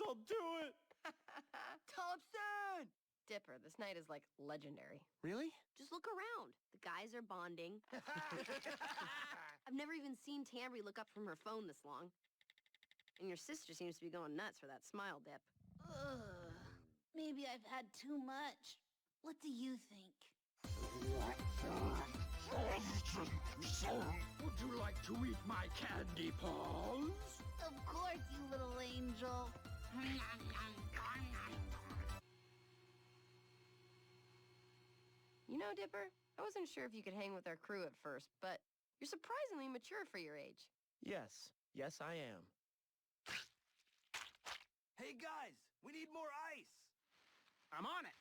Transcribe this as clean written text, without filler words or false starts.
I'll do it. Thompson! Dipper, this night is, like, legendary. Really? Just look around. The guys are bonding. I've never even seen Tambry look up from her phone this long. And your sister seems to be going nuts for that smile dip. Ugh. Maybe I've had too much. What do you think? Would you like to eat my candy paws? Of course, you little angel. You know, Dipper, I wasn't sure if you could hang with our crew at first, but you're surprisingly mature for your age. Yes. Yes, I am. Hey guys, we need more ice. I'm on it.